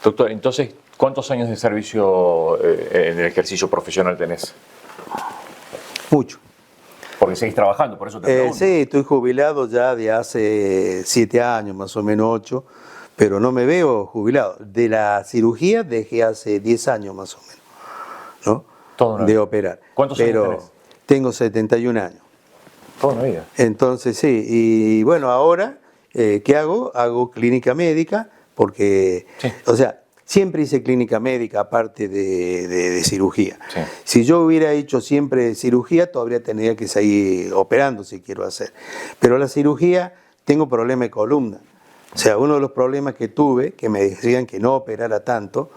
Doctor, entonces, ¿cuántos años de servicio en el ejercicio profesional tenés? Mucho. Porque seguís trabajando, por eso te pregunto. Sí, estoy jubilado ya de hace 7 años, más o menos 8, pero no me veo jubilado. De la cirugía dejé hace 10 años más o menos, ¿no? Toda una De vida. operar. ¿Cuántos años tenés? Tengo 71 años. Toda una vida. Entonces, sí, y bueno, ahora, ¿qué hago? Hago clínica médica, porque, Sí. o sea, siempre hice clínica médica aparte de cirugía. Sí. Si yo hubiera hecho siempre cirugía, todavía tendría que seguir operando si quiero hacer. Pero la cirugía, tengo problema de columna. O sea, uno de los problemas que tuve, que me decían que no operara tanto,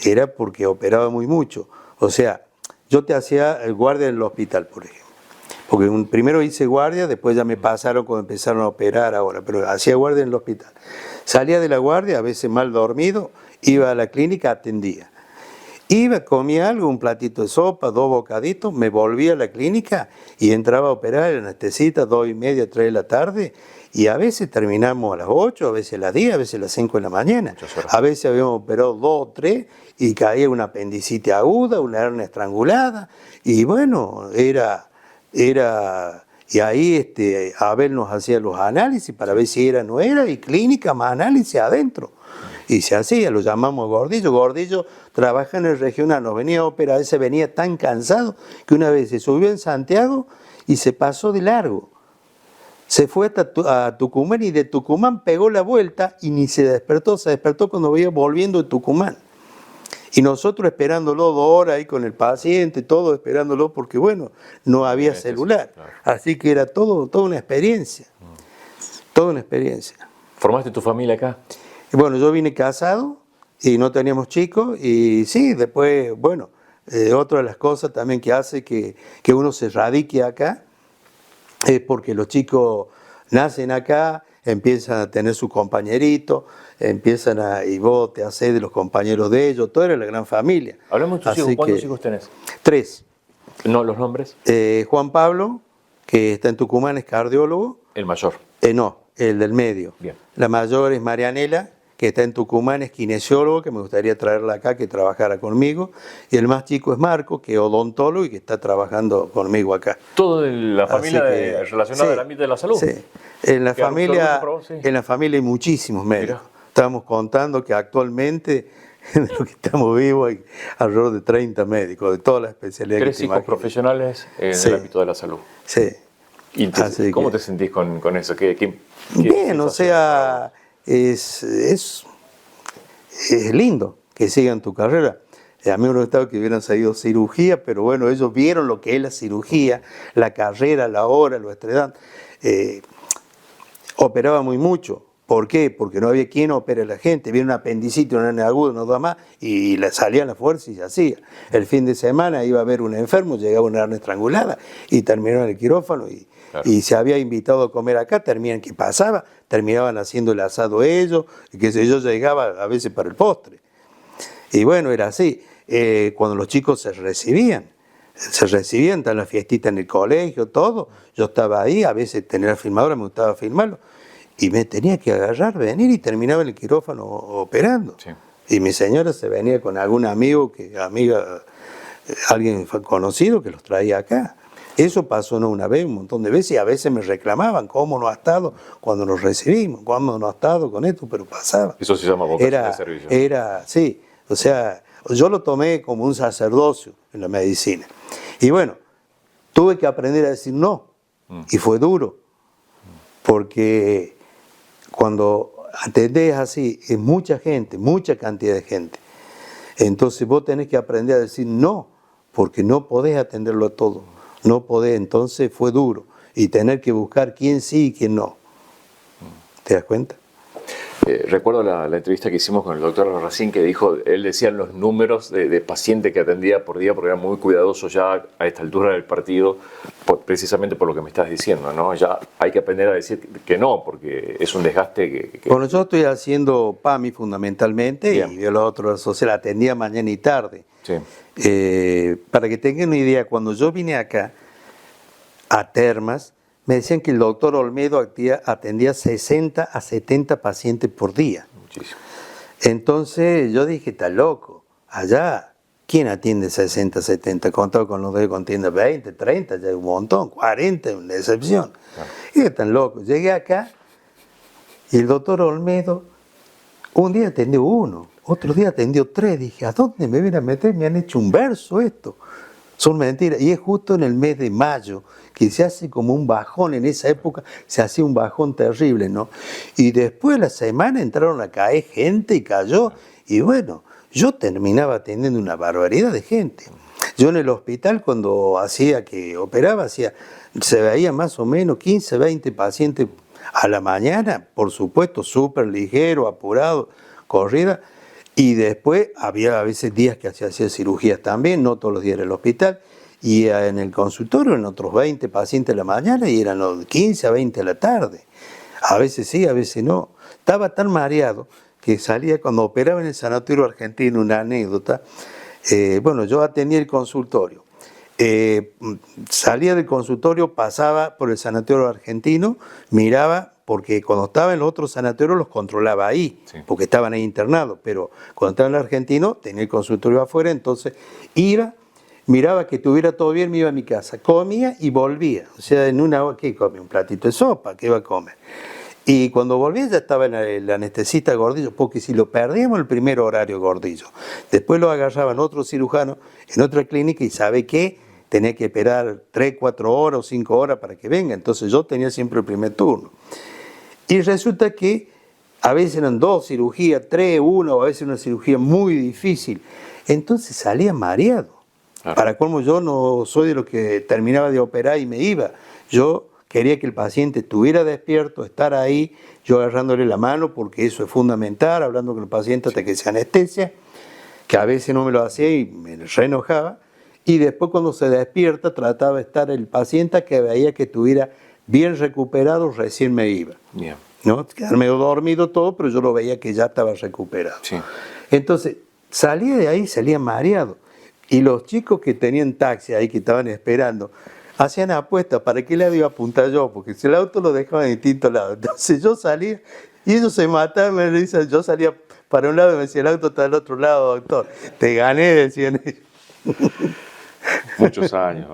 era porque operaba muy mucho. O sea, yo te hacía el guardia en el hospital, por ejemplo. Porque primero hice guardia, después ya me pasaron cuando empezaron a operar ahora, pero hacía guardia en el hospital. Salía de la guardia, a veces mal dormido, iba a la clínica, atendía. Iba, comía algo, un platito de sopa, 2 bocaditos, me volvía a la clínica y entraba a operar en anestesista, 2:30, 3 de la tarde, y a veces terminamos a las 8, a veces a las 10, a veces a las 5 de la mañana. A veces habíamos operado 2 o 3 y caía una apendicitis aguda, una hernia estrangulada, y bueno, y ahí Abel nos hacía los análisis para ver si era o no era, y clínica más análisis adentro. Y se hacía, lo llamamos a Gordillo. Gordillo trabaja en el regional, nos venía a operar, ese venía tan cansado que una vez se subió en Santiago y se pasó de largo. Se fue a Tucumán y de Tucumán pegó la vuelta y ni se despertó cuando veía volviendo de Tucumán. Y nosotros esperándolo 2 horas ahí con el paciente, todo esperándolo porque bueno, no había celular. Claro. Así que era toda una experiencia, toda una experiencia. ¿Formaste tu familia acá? Y bueno, yo vine casado y no teníamos chicos y sí, después, bueno, otra de las cosas también que hace que uno se radique acá es porque los chicos nacen acá, empiezan a tener su compañerito, y vos te hacés de los compañeros de ellos, toda era la gran familia. Hablamos de tus hijos, ¿cuántos hijos tenés? 3. ¿No los nombres? Juan Pablo, que está en Tucumán, es cardiólogo. El mayor. No, el del medio. Bien. La mayor es Marianela, que está en Tucumán, es kinesiólogo, que me gustaría traerla acá, que trabajara conmigo. Y el más chico es Marco, que es odontólogo y que está trabajando conmigo acá. ¿Todo de la familia relacionada al ámbito de la salud? Sí. En la familia hay muchísimos médicos. Mira. Estamos contando que actualmente, en lo que estamos vivos, hay alrededor de 30 médicos de todas las especialidades. 3 hijos profesionales en el ámbito de la salud. Sí. ¿Y entonces, cómo te sentís con eso? Bien, o sea, es lindo que sigan tu carrera. A mí me hubiera gustado que hubieran seguido cirugía, pero bueno, ellos vieron lo que es la cirugía, la carrera, la hora, lo estresan. Operaba muy mucho. ¿Por qué? Porque no había quien opere a la gente. Viene un apendicitis, una hernia aguda, no da más, y le salía la fuerza y se hacía. El fin de semana iba a ver un enfermo, llegaba una hernia estrangulada y terminó en el quirófano. Claro. Y se había invitado a comer acá, ¿qué pasaba? Terminaban haciendo el asado ellos, y que yo llegaba a veces para el postre. Y bueno, era así. Cuando los chicos se recibían en la fiestita en el colegio, todo. Yo estaba ahí, a veces tenía la filmadora, me gustaba filmarlo. Y me tenía que agarrar, venir y terminaba en el quirófano operando. Sí. Y mi señora se venía con algún amigo, alguien conocido que los traía acá. Eso pasó no una vez, un montón de veces, y a veces me reclamaban cómo no ha estado cuando nos recibimos, cómo no ha estado con esto, pero pasaba. Eso se llama vocación de servicio. Sí, o sea, yo lo tomé como un sacerdocio en la medicina. Y bueno, tuve que aprender a decir no, y fue duro, porque cuando atendés así, es mucha gente, mucha cantidad de gente. Entonces vos tenés que aprender a decir no, porque no podés atenderlo a todo. No podés, entonces fue duro. Y tener que buscar quién sí y quién no. ¿Te das cuenta? Recuerdo la entrevista que hicimos con el doctor Racín, que dijo, él decía los números de pacientes que atendía por día, porque era muy cuidadoso ya a esta altura del partido, precisamente por lo que me estás diciendo, ¿no? Ya hay que aprender a decir que no, porque es un desgaste que... Bueno, yo estoy haciendo PAMI fundamentalmente. Bien. Y yo lo otro social, atendía mañana y tarde. Sí. Para que tengan una idea, cuando yo vine acá a Termas, me decían que el doctor Olmedo atendía 60 a 70 pacientes por día. Muchísimo. Entonces yo dije, está loco, allá, ¿quién atiende 60, 70? Contado con los dedos, contienda 20, 30, ya hay un montón, 40, una excepción. Claro. Y dije, tan loco. Llegué acá y el doctor Olmedo, un día atendió uno, otro día atendió 3. Dije, ¿a dónde me vienen a meter? Me han hecho un verso esto. Son mentiras. Y es justo en el mes de mayo que se hace como un bajón. En esa época se hacía un bajón terrible, ¿no? Y después de la semana entraron a caer gente y cayó. Y bueno, yo terminaba atendiendo una barbaridad de gente. Yo en el hospital cuando hacía que operaba, se veía más o menos 15, 20 pacientes a la mañana, por supuesto, súper ligero, apurado, corrida. Y después había a veces días que hacía cirugías también, no todos los días en el hospital. Y en el consultorio eran otros 20 pacientes a la mañana y eran los 15 a 20 a la tarde. A veces sí, a veces no. Estaba tan mareado que salía cuando operaba en el Sanatorio Argentino, una anécdota. Bueno, yo atendía el consultorio. Salía del consultorio, pasaba por el Sanatorio Argentino, miraba, porque cuando estaba en los otros sanatorios los controlaba ahí, sí, porque estaban ahí internados, pero cuando estaba en el Argentino tenía el consultorio afuera, entonces iba, miraba que estuviera todo bien, me iba a mi casa, comía y volvía. O sea, en una hora, ¿qué comía? Un platito de sopa, ¿qué iba a comer? Y cuando volvía ya estaba el anestesista Gordillo, porque si lo perdíamos el primer horario Gordillo, después lo agarraban otros cirujanos en otra clínica y ¿sabe qué? Tenía que esperar 3, 4 horas o 5 horas para que venga, entonces yo tenía siempre el primer turno. Y resulta que a veces eran 2 cirugías, 3, 1, o a veces una cirugía muy difícil, entonces salía mareado. Claro. Para colmo, yo no soy de los que terminaba de operar y me iba, yo quería que el paciente estuviera despierto, estar ahí, yo agarrándole la mano, porque eso es fundamental, hablando con el paciente hasta que se anestesia, que a veces no me lo hacía y me reenojaba, y después cuando se despierta trataba de estar el paciente que veía que estuviera bien recuperado, recién me iba. Yeah. ¿No? Quedarme dormido todo, pero yo lo veía que ya estaba recuperado. Sí. Entonces, salía de ahí, salía mareado, y los chicos que tenían taxi ahí, que estaban esperando, hacían apuestas para qué lado iba a apuntar yo, porque si el auto lo dejaba en distintos lados. Entonces yo salía y ellos se mataban, me dicen, yo salía para un lado y me decía, el auto está del otro lado, doctor. Te gané, decían ellos. Muchos años.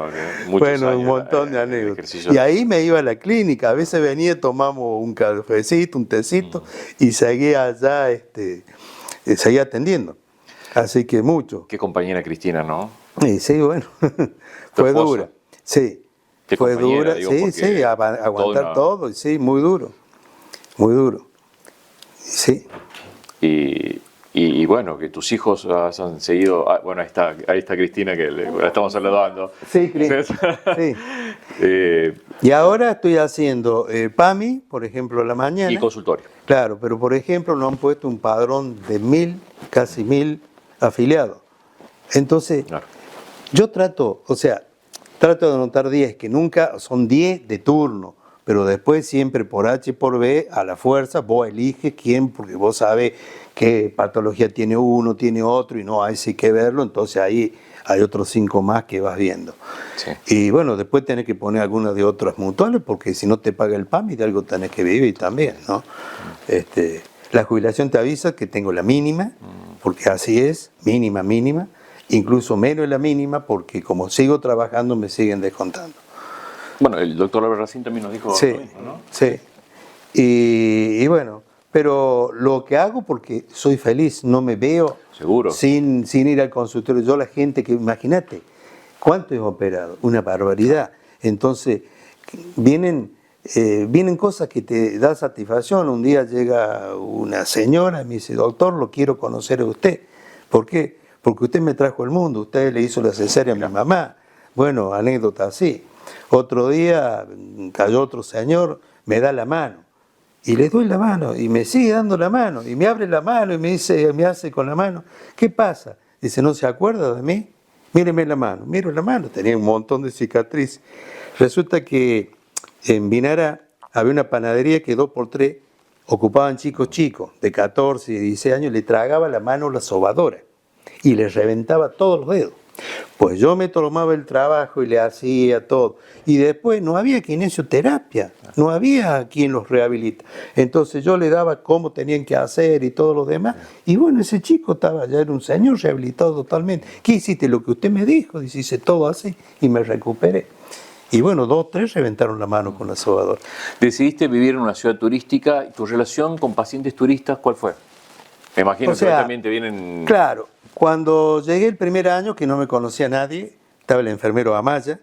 Bueno, años, un montón de anécdotas. Y ahí me iba a la clínica, a veces venía, tomamos un cafecito, un tecito, y seguía allá, seguía atendiendo. Así que mucho. Qué compañera Cristina, ¿no? Sí, bueno, fue dura. Sí, fue dura, digo, sí, aguantar todo, sí, muy duro, sí. Y bueno, que tus hijos han seguido, bueno, ahí está Cristina, que la estamos saludando. Sí, Cristina, sí. Y ahora estoy haciendo PAMI, por ejemplo, a la mañana. Y consultorio. Claro, pero por ejemplo nos han puesto un padrón de casi 1000 afiliados. Entonces, claro, yo trato de anotar 10, que nunca son 10 de turno, pero después siempre por H por B, a la fuerza, vos eliges quién, porque vos sabés qué patología tiene uno, tiene otro, y no, a ese hay que verlo, entonces ahí hay otros 5 más que vas viendo. Sí. Y bueno, después tenés que poner algunas de otras mutuales, porque si no te paga el PAMI, de algo tenés que vivir también, ¿no? La jubilación te avisa que tengo la mínima, porque así es, mínima, incluso menos de la mínima, porque como sigo trabajando me siguen descontando. Bueno, el doctor Albert Racine también nos dijo sí, lo mismo, ¿no? Sí, y bueno, pero lo que hago porque soy feliz, no me veo seguro sin ir al consultorio. Yo la gente que, imagínate, ¿cuánto he operado? Una barbaridad. Entonces, vienen cosas que te dan satisfacción. Un día llega una señora y me dice, doctor, lo quiero conocer a usted. ¿Por qué? Porque usted me trajo al mundo, usted le hizo la cesárea a mi mamá. Bueno, anécdota así. Otro día cayó otro señor, me da la mano. Y le doy la mano, y me sigue dando la mano, y me abre la mano, y me hace con la mano. ¿Qué pasa? Dice, ¿no se acuerda de mí? Míreme la mano. Miro la mano, tenía un montón de cicatrices. Resulta que en Vinara había una panadería que 2x3 ocupaban chicos de 14 y 16 años, le tragaba la mano la sobadora y les reventaba todos los dedos. Pues yo me tomaba el trabajo y le hacía todo. Y después no había kinesioterapia, no había quien los rehabilita. Entonces yo le daba cómo tenían que hacer y todo lo demás. Y bueno, ese chico ya era un señor rehabilitado totalmente. ¿Qué hiciste? Lo que usted me dijo. Dice, hice todo así y me recuperé. Y bueno, 2, 3 reventaron la mano con la sobadora. Decidiste vivir en una ciudad turística. ¿Tu relación con pacientes turistas cuál fue? Me imagino que también te vienen... Claro, cuando llegué el primer año, que no me conocía nadie, estaba el enfermero Amaya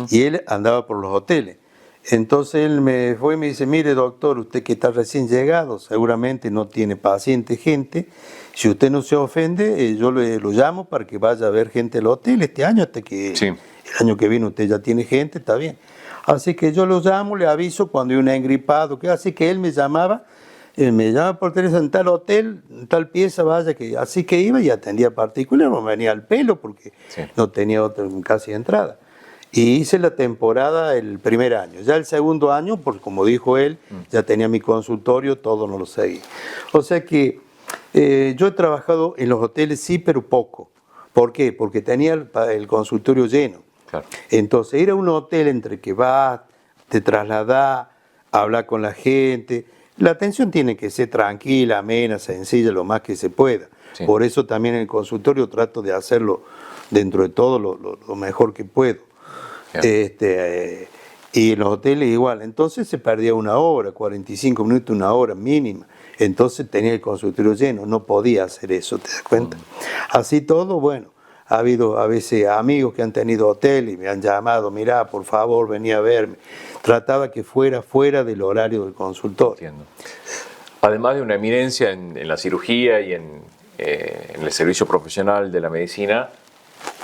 y él andaba por los hoteles. Entonces él me fue y me dice, mire doctor, usted que está recién llegado, seguramente no tiene paciente, gente. Si usted no se ofende, yo lo llamo para que vaya a ver gente al hotel este año, hasta que el año que viene usted ya tiene gente, está bien. Así que yo lo llamo, le aviso cuando hay un engripado, así que él me llamaba por teléfono en tal hotel, en tal pieza, vaya, que así que iba y atendía particular, no me venía al pelo porque no tenía casi entrada. Y hice la temporada el primer año. Ya el segundo año, porque como dijo él, ya tenía mi consultorio, todo no lo seguí. O sea que yo he trabajado en los hoteles, sí, pero poco. ¿Por qué? Porque tenía el consultorio lleno. Claro. Entonces, ir a un hotel entre que vas, te trasladás, hablar con la gente. La atención tiene que ser tranquila, amena, sencilla, lo más que se pueda. Sí. Por eso también en el consultorio trato de hacerlo dentro de todo lo mejor que puedo. Y en los hoteles igual. Entonces se perdía 1 hora, 45 minutos, 1 hora mínima. Entonces tenía el consultorio lleno, no podía hacer eso, ¿te das cuenta? Así todo, bueno, ha habido a veces amigos que han tenido hotel y me han llamado, mirá, por favor, vení a verme. Trataba que fuera del horario del consultorio. Entiendo. Además de una eminencia en la cirugía y en el servicio profesional de la medicina,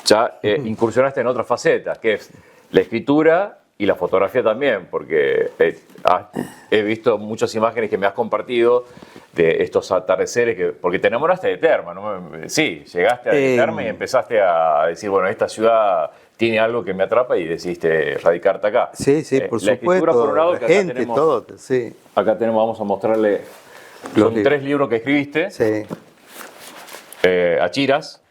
ya incursionaste en otras facetas, que es la escritura y la fotografía también, porque he visto muchas imágenes que me has compartido de estos atardeceres, porque te enamoraste de Terma, ¿no? Sí, llegaste a Terma y empezaste a decir, bueno, esta ciudad tiene algo que me atrapa y decidiste radicarte acá. Sí, sí, por la supuesto. Escritura, por un lado, la que gente, acá tenemos, todo, sí. Acá tenemos, vamos a mostrarle, son 3 libros que escribiste. Sí. Achiras,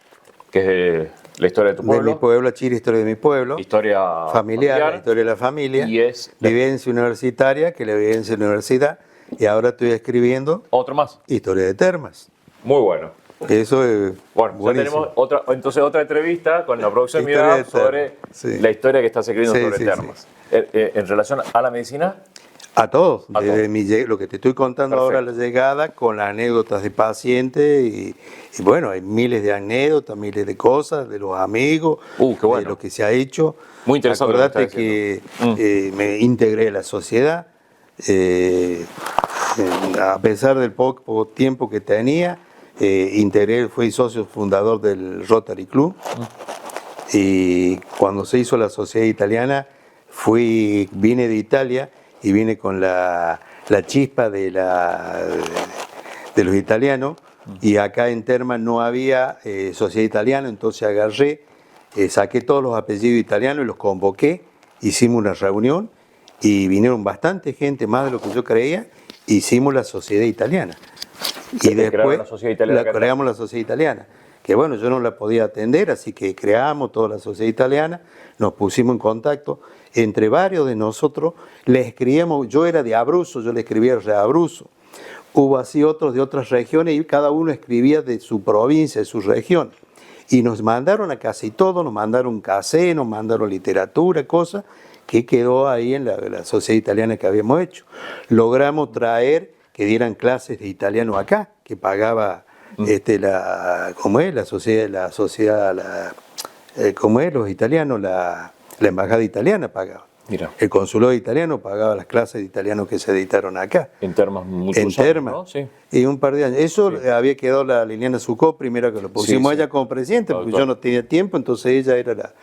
que es de la historia de tu pueblo. De mi pueblo, Achira, historia de mi pueblo. Historia familiar, la historia de la familia. Y es vivencia universitaria, que la vivencia en la universidad. Y ahora estoy escribiendo. Otro más. Historia de Termas. Muy bueno. Eso es bueno, ya tenemos otra entrevista con la producción Mirada sobre la historia que estás escribiendo sobre Termas. En relación a la medicina. A todos, desde lo que te estoy contando ahora, la llegada, con las anécdotas de pacientes y bueno, hay miles de anécdotas, miles de cosas, de los amigos, de lo que se ha hecho. Muy interesante. Acordate que me integré a la sociedad, a pesar del poco tiempo que tenía, fui socio fundador del Rotary Club y cuando se hizo la sociedad italiana, vine de Italia y vine con la chispa de los italianos y acá en Terma no había sociedad italiana, entonces agarré, saqué todos los apellidos italianos y los convoqué, hicimos una reunión y vinieron bastante gente, más de lo que yo creía, hicimos la sociedad italiana. Y después creamos la sociedad italiana, que bueno, yo no la podía atender, así que creamos toda la sociedad italiana, nos pusimos en contacto. Entre varios de nosotros le escribíamos, yo era de Abruzzo, yo le escribía de Abruzzo. Hubo así otros de otras regiones y cada uno escribía de su provincia, de su región. Y nos mandaron a casi todo, nos mandaron casé, nos mandaron literatura, cosas que quedó ahí en la sociedad italiana que habíamos hecho. Logramos traer que dieran clases de italiano acá, que pagaba los italianos, la embajada italiana pagaba. Mira. El consulado italiano pagaba las clases de italiano que se editaron acá. En Termas muchos años, Termas, ¿no? Sí. Y un par de años. Eso había quedado la Liliana Zucó, primero que lo pusimos ella como presidente, porque yo no tenía tiempo, entonces ella era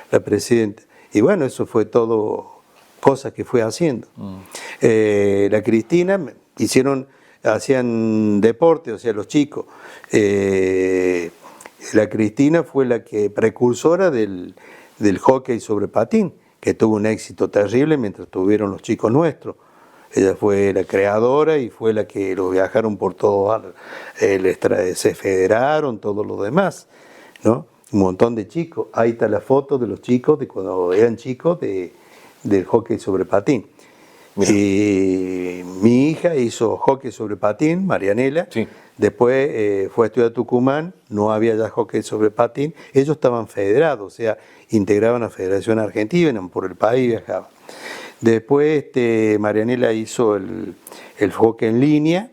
la presidenta. Y bueno, eso fue todo cosas que fue haciendo. La Cristina, hacían deporte, o sea, los chicos. La Cristina fue la precursora del hockey sobre patín, que tuvo un éxito terrible mientras tuvieron los chicos nuestros. Ella fue la creadora y fue la que los viajaron por todo, se federaron, todo lo demás, ¿no? un montón de chicos. Ahí está la foto de los chicos, de cuando eran chicos, del hockey sobre patín. Y mi hija hizo hockey sobre patín, Marianela. Sí. Después fue a estudiar a Tucumán, no había ya hockey sobre patín. Ellos estaban federados, o sea, integraban a Federación Argentina, iban por el país, viajaban. Después Marianela hizo el hockey en línea,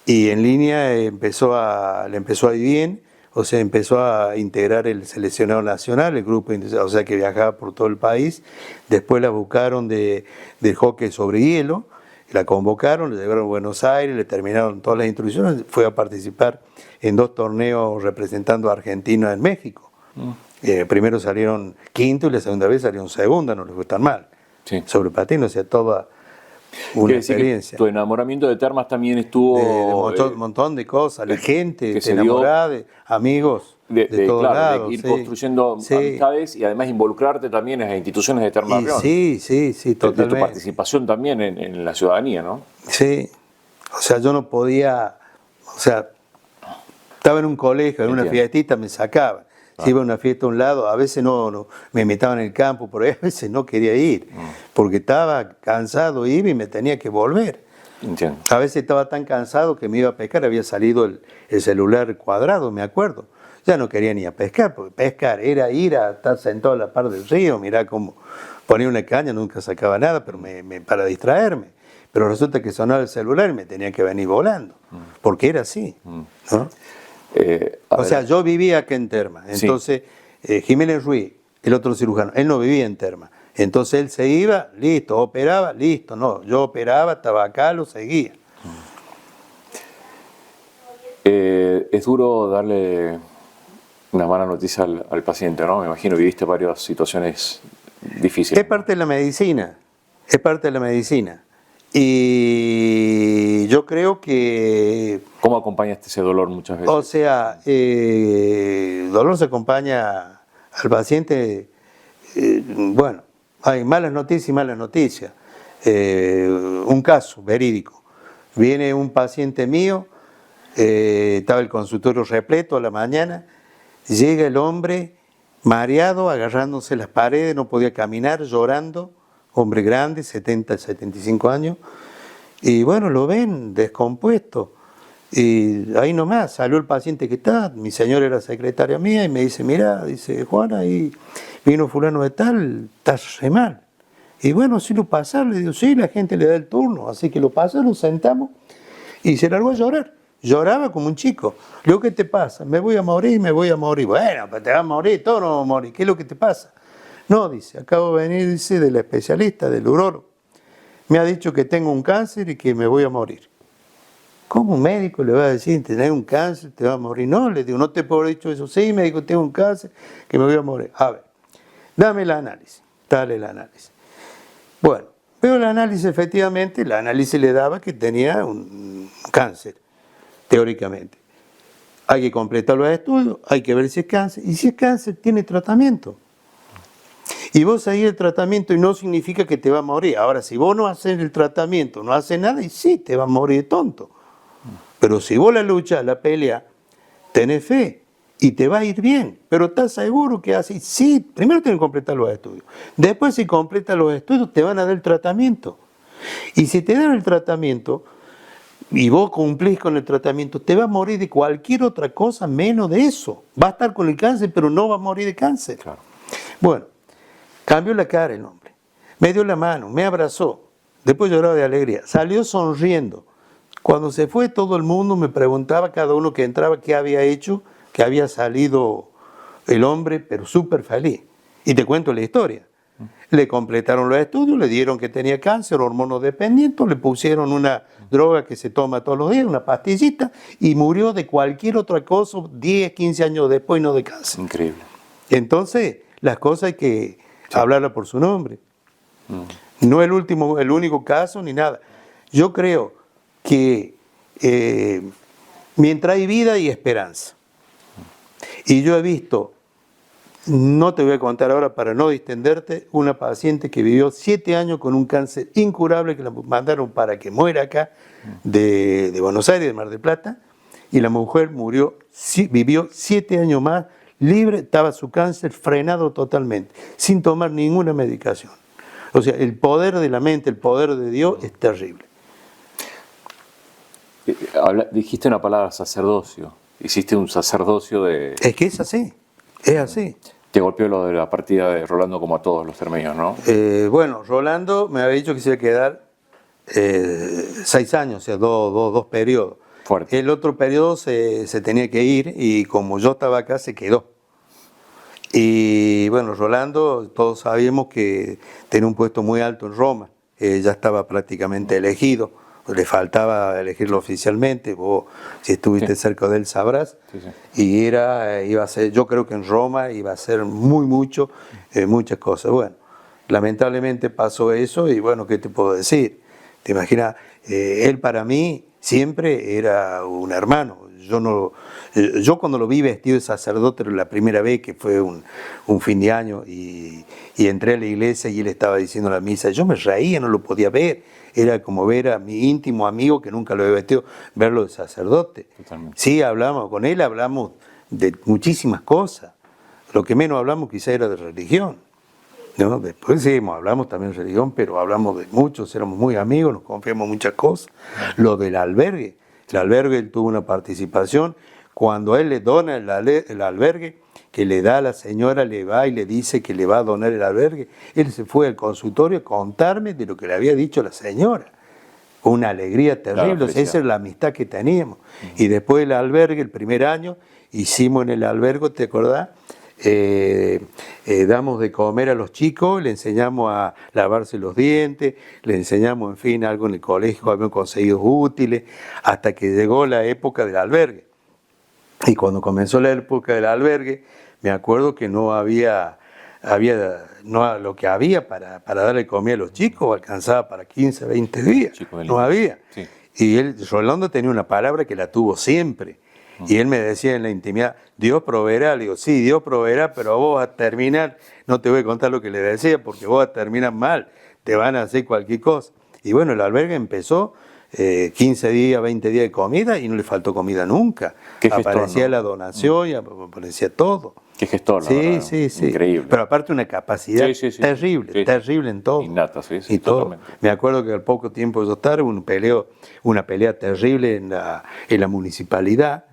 y en línea le empezó a ir bien, o sea, empezó a integrar el seleccionado nacional, el grupo, o sea, que viajaba por todo el país. Después la buscaron del hockey sobre hielo, la convocaron, la llevaron a Buenos Aires, le terminaron todas las instrucciones, fue a participar en 2 torneos representando a Argentina en México. Primero salieron quinto y la segunda vez salieron segunda, no les fue tan mal. Sí. Sobre patín, o sea, toda una experiencia. Tu enamoramiento de Termas también estuvo... De un montón de cosas, la gente que se enamorada, de amigos de todos claro, lados. de ir construyendo amistades y además involucrarte también en las instituciones de Termas Rion. Sí, totalmente. De tu participación también en la ciudadanía, ¿no? Sí, o sea, yo no podía, o sea, estaba en un colegio, en una fiestita, me sacaban. Si iba a una fiesta a un lado, a veces no me invitaban en el campo, pero a veces no quería ir, porque estaba cansado, iba y me tenía que volver. Entiendo. A veces estaba tan cansado que me iba a pescar, había salido el celular cuadrado, me acuerdo. Ya no quería ni a pescar, porque pescar era ir a estar sentado a la par del río, mirá cómo ponía una caña, nunca sacaba nada, pero para distraerme. Pero resulta que sonaba el celular y me tenía que venir volando, porque era así, ¿no? O sea, yo vivía acá en Termas, entonces Jiménez Ruiz, el otro cirujano, él no vivía en Termas, entonces él se iba, listo, operaba, listo, no, yo operaba, estaba acá, lo seguía. Es duro darle una mala noticia al paciente, ¿no? Me imagino viviste varias situaciones difíciles. Es parte de la medicina, y yo creo que... ¿Cómo acompañaste ese dolor muchas veces? O sea, el dolor se acompaña al paciente, bueno, hay malas noticias y malas noticias. Un caso verídico, viene un paciente mío, estaba el consultorio repleto a la mañana, llega el hombre mareado, agarrándose las paredes, no podía caminar, llorando, hombre grande, 70, 75 años, y bueno, lo ven descompuesto. Y ahí nomás salió el paciente que está, mi señora era secretaria mía, y me dice, mira, dice, Juana, ahí vino fulano de tal, está re mal. Y bueno, si lo pasaron, le digo, sí, la gente le da el turno, así que lo pasaron, lo sentamos, y se largó a llorar. Lloraba como un chico. Le digo, ¿qué te pasa? Me voy a morir, me voy a morir. Bueno, pues te vas a morir, todos nos vamos a morir. ¿Qué es lo que te pasa? No, dice, acabo de venir, dice, del especialista, del urólogo. Me ha dicho que tengo un cáncer y que me voy a morir. ¿Cómo un médico le va a decir, tenés un cáncer, te vas a morir? No, le digo, no te puedo haber dicho eso. Sí, me dijo, tengo un cáncer, que me voy a morir. A ver, dame el análisis. Dale el análisis. Bueno, veo el análisis, efectivamente, el análisis le daba que tenía un cáncer, teóricamente. Hay que completar los estudios, hay que ver si es cáncer. Y si es cáncer, tiene tratamiento. Y vos seguís el tratamiento y no significa que te va a morir. Ahora, si vos no haces el tratamiento, no haces nada, y sí, te va a morir tonto. Pero si vos la luchas, la pelea, tenés fe y te va a ir bien. Pero ¿estás seguro que así? Sí, primero tienes que completar los estudios. Después, si completas los estudios, te van a dar el tratamiento. Y si te dan el tratamiento y vos cumplís con el tratamiento, te va a morir de cualquier otra cosa menos de eso. Va a estar con el cáncer, pero no va a morir de cáncer. Claro. Bueno, cambió la cara el hombre, me dio la mano, me abrazó, después lloraba de alegría, salió sonriendo. Cuando se fue todo el mundo me preguntaba cada uno que entraba qué había hecho, que había salido el hombre, pero súper feliz. Y te cuento la historia. Le completaron los estudios, le dieron que tenía cáncer, hormonodependiente, le pusieron una droga que se toma todos los días, una pastillita, y murió de cualquier otra cosa 10, 15 años después, no de cáncer. Increíble. Entonces, las cosas hay que hablarla por su nombre. No el único caso ni nada. Yo creo que mientras hay vida hay esperanza. Y yo he visto, no te voy a contar ahora para no distenderte, una paciente que vivió 7 años con un cáncer incurable que la mandaron para que muera acá de Buenos Aires, de Mar del Plata, y la mujer vivió 7 años más, libre, estaba su cáncer frenado totalmente, sin tomar ninguna medicación. O sea, el poder de la mente, el poder de Dios es terrible. Dijiste una palabra, sacerdocio. Hiciste un sacerdocio de... Es que es así, es así. Te golpeó lo de la partida de Rolando como a todos los termeños, ¿no? Bueno, Rolando me había dicho que se iba a quedar 6 años, o sea, dos periodos. Fuerte. El otro periodo se tenía que ir y como yo estaba acá se quedó. Y bueno, Rolando, todos sabíamos que tenía un puesto muy alto en Roma, ya estaba prácticamente elegido, le faltaba elegirlo oficialmente, vos si estuviste cerca de él sabrás, y iba a ser, yo creo que en Roma iba a ser muchas cosas. Bueno, lamentablemente pasó eso y bueno, ¿qué te puedo decir? Te imaginas, él para mí siempre era un hermano. Yo cuando lo vi vestido de sacerdote la primera vez, que fue un fin de año, y entré a la iglesia y él estaba diciendo la misa, yo me reía, no lo podía ver, era como ver a mi íntimo amigo que nunca lo había vestido, verlo de sacerdote. Totalmente. Sí, con él hablamos de muchísimas cosas, lo que menos hablamos quizá era de religión, ¿no? Después sí, hablamos también de religión, pero hablamos de muchos, éramos muy amigos, nos confiamos muchas cosas. Lo del albergue, el albergue él tuvo una participación, cuando él le dona el albergue, que le da a la señora, le va y le dice que le va a donar el albergue, él se fue al consultorio a contarme de lo que le había dicho la señora. Una alegría terrible, Claro, esa es la amistad que teníamos. Y después el albergue, el primer año, hicimos en el albergue, ¿te acordás? Damos de comer a los chicos, le enseñamos a lavarse los dientes, le enseñamos, en fin, algo en el colegio, habíamos conseguido útiles, hasta que llegó la época del albergue. Y cuando comenzó la época del albergue, me acuerdo que no había lo que había para darle comida a los chicos, alcanzaba para 15, 20 días, no había. Sí. Y Rolando tenía una palabra que la tuvo siempre. Y él me decía en la intimidad, Dios proveerá. Le digo, sí, Dios proveerá, pero vos vas a terminar, no te voy a contar lo que le decía, porque vos vas a terminar mal, te van a hacer cualquier cosa. Y bueno, el albergue empezó 15 días, 20 días de comida y no le faltó comida nunca. Qué gestor, aparecía ¿no? la donación y aparecía todo. Qué gestor, la Sí, verdad, sí, sí. increíble. Pero aparte una capacidad Sí. terrible, terrible en todo. Innata, sí, y todo. totalmente. Me acuerdo que al poco tiempo de yo estar, una pelea terrible en la municipalidad,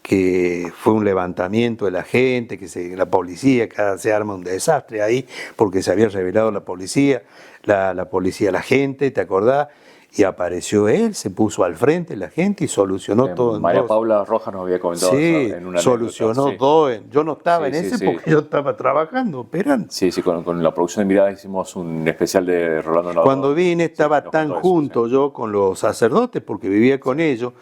que fue un levantamiento de la gente, la policía, se arma un desastre ahí, porque se había revelado la policía, la gente, ¿te acordás? Y apareció él, se puso al frente la gente y solucionó todo en María dos. Paula Rojas nos había comentado Sí, eso en una solucionó anécdota, todo. Yo no estaba Sí, en sí, ese sí. porque yo estaba trabajando, operando. Sí, con la producción de Mirada hicimos un especial de Rolando Nadal. Cuando vine estaba nos tan contó eso, junto yo con los sacerdotes, porque vivía con ellos,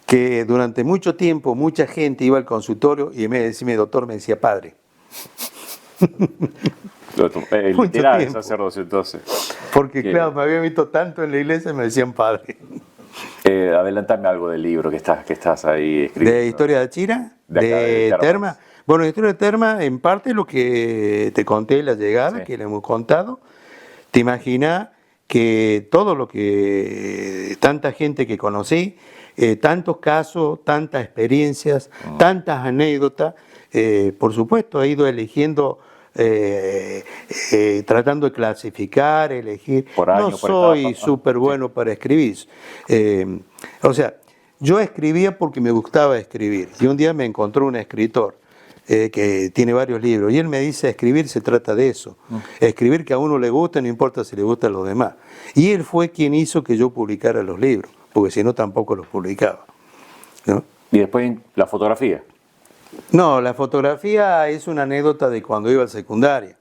que durante mucho tiempo mucha gente iba al consultorio y en vez de decirme doctor me decía padre. Mucho Literal, tiempo. sacerdocio entonces. Porque Qué claro, bien. me habían visto tanto en la iglesia y me decían padre. Adelantame algo del libro que estás ahí escribiendo. ¿De Historia de Chira? De acá, de Termas. Terma. Bueno, Historia de Terma, en parte lo que te conté, la llegada, Sí. que le hemos contado. Te imaginas que todo lo que, tanta gente que conocí, tantos casos, tantas experiencias, tantas anécdotas, por supuesto he ido eligiendo, tratando de clasificar, elegir. Por año, no por soy etapa. súper bueno para escribir. O sea, yo escribía porque me gustaba escribir. Y un día me encontró un escritor que tiene varios libros. Y él me dice, escribir se trata de eso. Escribir que a uno le gusta, no importa si le gusta a los demás. Y él fue quien hizo que yo publicara los libros, porque si no tampoco los publicaba, ¿no? Y después la fotografía. No, la fotografía es una anécdota de cuando iba al secundaria.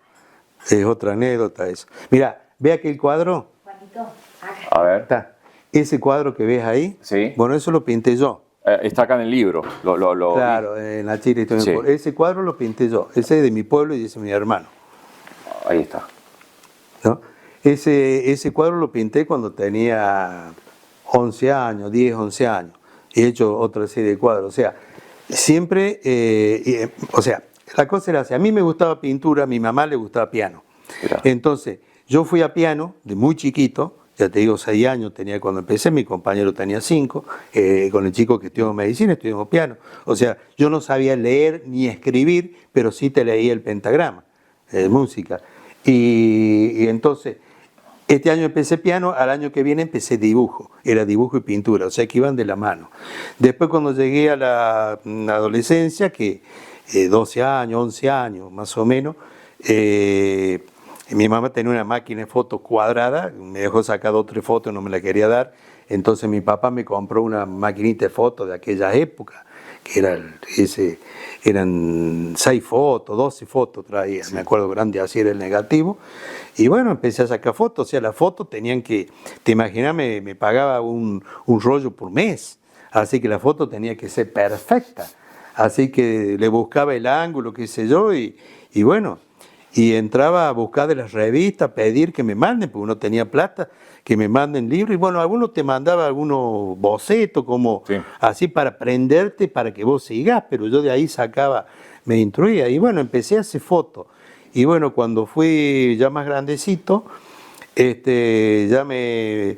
Es otra anécdota eso. Mira, ve aquel cuadro. Juanito, acá. A ver. Está. Ese cuadro que ves ahí, Sí. bueno, eso lo pinté yo. Está acá en el libro. Claro, en la Chira Historia Sí. del Pueblo. Ese cuadro lo pinté yo. Ese es de mi pueblo y ese es mi hermano, Ahí está. ¿no? Ese cuadro lo pinté cuando tenía 11 años, 10, 11 años. He hecho otra serie de cuadros. O sea, siempre, la cosa era así. A mí me gustaba pintura, a mi mamá le gustaba piano. Mirá. Entonces, yo fui a piano de muy chiquito, ya te digo, 6 años tenía cuando empecé, mi compañero tenía 5, con el chico que estudió medicina, estudiamos piano. O sea, yo no sabía leer ni escribir, pero sí te leía el pentagrama, música. Y entonces, este año empecé piano, al año que viene empecé dibujo, era dibujo y pintura, o sea que iban de la mano. Después cuando llegué a la adolescencia, que 12 años, 11 años más o menos, mi mamá tenía una máquina de fotos cuadrada, me dejó sacar 2 o 3 fotos, no me la quería dar, entonces mi papá me compró una maquinita de fotos de aquella época, que eran 6 fotos, 12 fotos traía, sí. Me acuerdo grande, así era el negativo, y bueno, empecé a sacar fotos, o sea, las fotos tenían que, te imaginas, me pagaba un rollo por mes, así que la foto tenía que ser perfecta, así que le buscaba el ángulo, qué sé yo, y bueno, y entraba a buscar de las revistas, pedir que me manden, porque uno tenía plata, que me manden libros, y bueno, algunos te mandaba algunos bocetos, como sí. Así para aprenderte, para que vos sigas, pero yo de ahí sacaba, me instruía, y bueno, empecé a hacer fotos, y bueno, cuando fui ya más grandecito, ya me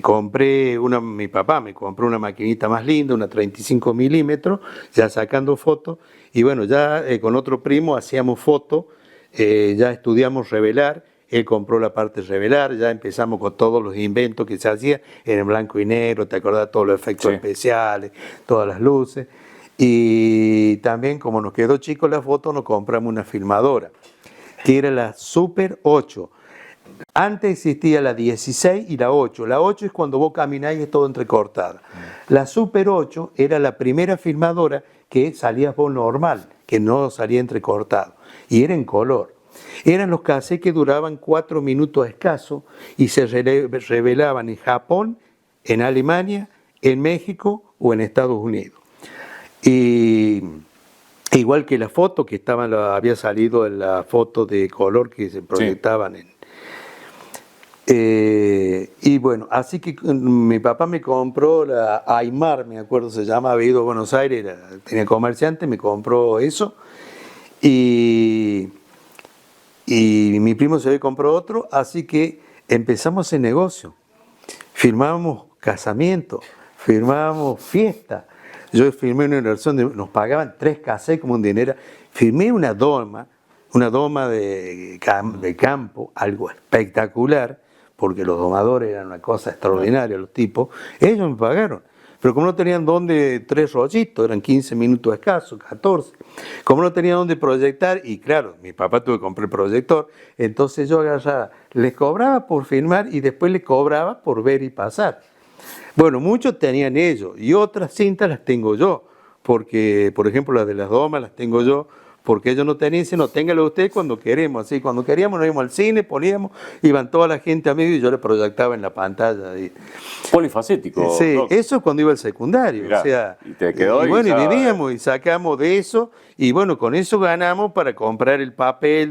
compré mi papá me compró una maquinita más linda, una 35 milímetros, ya sacando fotos, y bueno, ya con otro primo hacíamos fotos, ya estudiamos revelar, él compró la parte revelar, ya empezamos con todos los inventos que se hacían en blanco y negro, te acordás, todos los efectos sí. Especiales, todas las luces, y también como nos quedó chico la foto, nos compramos una filmadora, que era la Super 8. Antes existía la 16 y la 8. La 8 es cuando vos caminás y es todo entrecortada. La Super 8 era la primera filmadora que salías vos normal, que no salía entrecortado. Y era en color. Eran los cassettes que duraban 4 minutos escasos y se revelaban en Japón, en Alemania, en México o en Estados Unidos. Y igual que la foto que había salido en la foto de color que se proyectaban sí. Y bueno, así que mi papá me compró la Aymar, me acuerdo se llama, había ido a Buenos Aires, tenía comerciante, me compró eso y mi primo se había comprado otro, así que empezamos el negocio, firmábamos casamiento, firmábamos fiesta, yo firmé una versión, nos pagaban 3 cassettes como un dinero, firmé una doma de campo, algo espectacular, porque los domadores eran una cosa extraordinaria, los tipos, ellos me pagaron. Pero como no tenían dónde 3 rollitos, eran 15 minutos escasos, 14, como no tenían dónde proyectar, y claro, mi papá tuvo que comprar el proyector, entonces yo agarraba, les cobraba por filmar y después les cobraba por ver y pasar. Bueno, muchos tenían ellos, y otras cintas las tengo yo, porque, por ejemplo, las de las domas las tengo yo, porque ellos no tenían, no, téngalo usted cuando queremos, así, cuando queríamos nos íbamos al cine, poníamos, iban toda la gente a mí y yo le proyectaba en la pantalla. Polifacético. Sí, Doc. Eso es cuando iba al secundario, mirá, o sea, y te quedó y bueno, y vivíamos y sacamos de eso, y bueno, con eso ganamos para comprar el papel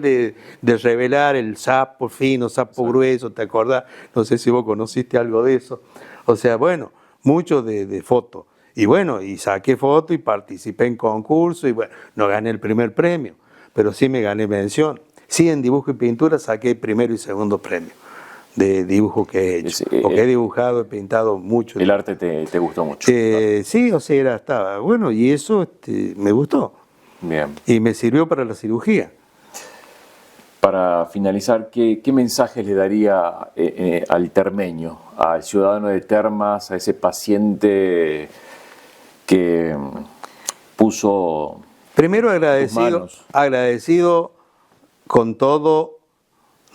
de revelar el sapo fino, sapo sí. Grueso, ¿te acordás? No sé si vos conociste algo de eso. O sea, bueno, mucho de fotos. Y bueno, y saqué fotos y participé en concursos y bueno, no gané el primer premio, pero sí me gané mención. Sí, en dibujo y pintura saqué primero y segundo premio de dibujo que he hecho. Porque he dibujado, he pintado mucho. El arte te gustó mucho. Sí, o sea, estaba bueno y eso me gustó. Bien. Y me sirvió para la cirugía. Para finalizar, ¿qué mensaje le daría al termeño, al ciudadano de Termas, a ese paciente que puso primero agradecido con todo,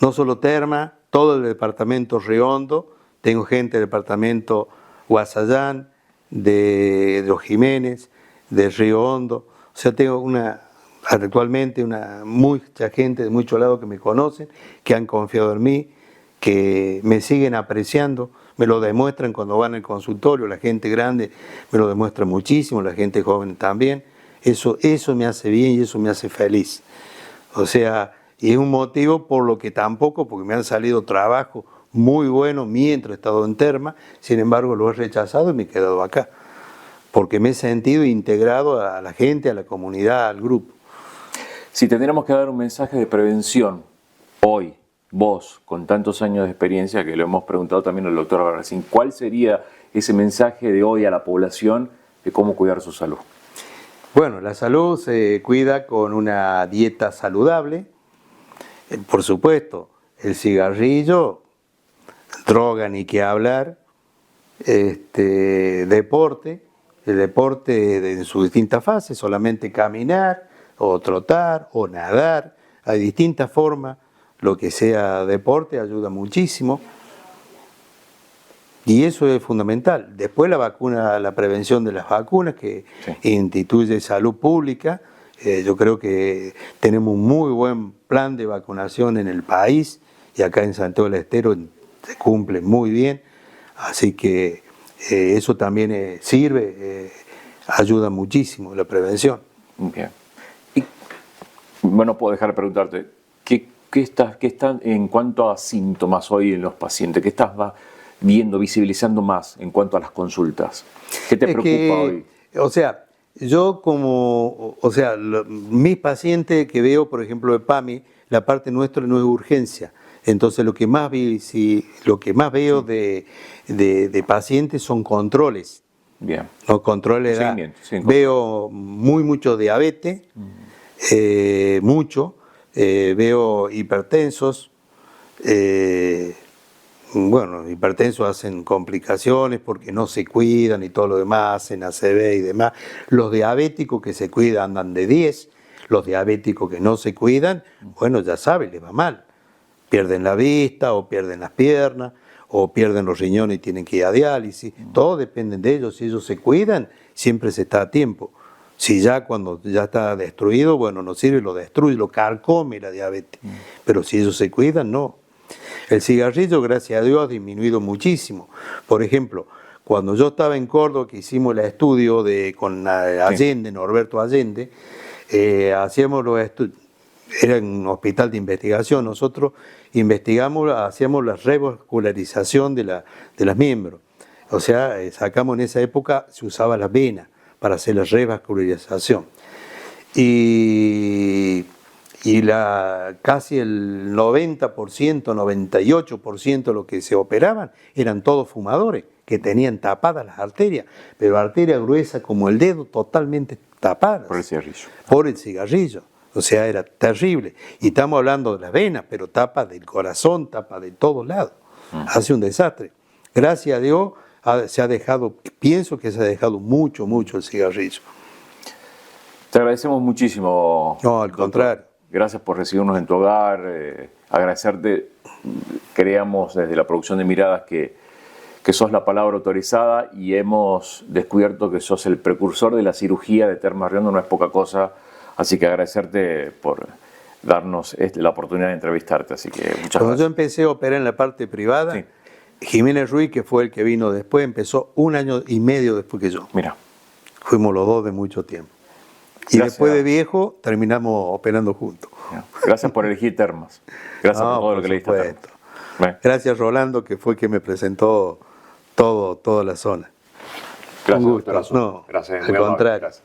no solo Termas, todo el departamento Riondo, tengo gente del departamento Guasallán, de Los Jiménez, de Río Hondo, o sea, tengo actualmente mucha gente de muchos lados que me conocen, que han confiado en mí, que me siguen apreciando, me lo demuestran cuando van al consultorio, la gente grande me lo demuestra muchísimo, la gente joven también, eso me hace bien y eso me hace feliz. O sea, y es un motivo por lo que tampoco, porque me han salido trabajos muy buenos mientras he estado en Termas, sin embargo lo he rechazado y me he quedado acá, porque me he sentido integrado a la gente, a la comunidad, al grupo. Si tendríamos que dar un mensaje de prevención hoy vos, con tantos años de experiencia, que lo hemos preguntado también al doctor Albarracín, ¿cuál sería ese mensaje de hoy a la población de cómo cuidar su salud? Bueno, la salud se cuida con una dieta saludable. Por supuesto, el cigarrillo, droga ni que hablar, deporte, el deporte en sus distintas fases, solamente caminar o trotar o nadar, hay distintas formas, lo que sea deporte ayuda muchísimo y eso es fundamental. Después la vacuna, la prevención de las vacunas que instituye salud pública, yo creo que tenemos un muy buen plan de vacunación en el país y acá en Santiago del Estero se cumple muy bien, así que eso también sirve, ayuda muchísimo la prevención. Bien. Y, bueno, puedo dejar de preguntarte, ¿qué están en cuanto a síntomas hoy en los pacientes? ¿Qué estás viendo, visibilizando más en cuanto a las consultas? ¿Qué te preocupa hoy? O sea, yo mis pacientes que veo, por ejemplo, de PAMI, la parte nuestra no es urgencia. Entonces lo que más veo de pacientes son controles. Bien. Los controles veo mucho diabetes, veo hipertensos, hipertensos hacen complicaciones porque no se cuidan y todo lo demás, hacen ACV y demás. Los diabéticos que se cuidan andan de 10, los diabéticos que no se cuidan, bueno, ya saben, les va mal. Pierden la vista o pierden las piernas o pierden los riñones y tienen que ir a diálisis. Todo depende de ellos. Si ellos se cuidan, siempre se está a tiempo. Si cuando ya está destruido, bueno, no sirve, lo destruye, lo carcome la diabetes. Pero si ellos se cuidan, no. El cigarrillo, gracias a Dios, ha disminuido muchísimo. Por ejemplo, cuando yo estaba en Córdoba, que hicimos el estudio con Allende, Norberto Allende, hacíamos los estudios. Era un hospital de investigación, nosotros hacíamos la revascularización de las miembros. O sea, sacamos en esa época, se usaba las venas para hacer la revascularización. Y casi el 90%, 98% de los que se operaban eran todos fumadores, que tenían tapadas las arterias, pero arterias gruesas como el dedo totalmente tapadas. Por el cigarrillo. Por el cigarrillo. O sea, era terrible. Y estamos hablando de las venas, pero tapa del corazón, tapa de todos lados. Hace un desastre. Gracias a Dios pienso que se ha dejado mucho el cigarrillo. Te agradecemos muchísimo. No, al contrario. Gracias por recibirnos en tu hogar. Agradecerte, creamos desde la producción de Miradas que sos la palabra autorizada y hemos descubierto que sos el precursor de la cirugía de Termas Riondo, no es poca cosa. Así que agradecerte por darnos la oportunidad de entrevistarte. Así que muchas gracias. Cuando yo empecé a operar en la parte privada, Jiménez Ruiz, que fue el que vino después, empezó 1 año y medio después que yo. Mira. Fuimos los dos de mucho tiempo. Y después de viejo terminamos operando juntos. Gracias por elegir Termas. Gracias por todo lo que le diste a Termas. Gracias Rolando, que fue el que me presentó toda la zona. Gracias, un gusto. doctor Azul. No, gracias. Al contrario. Gracias.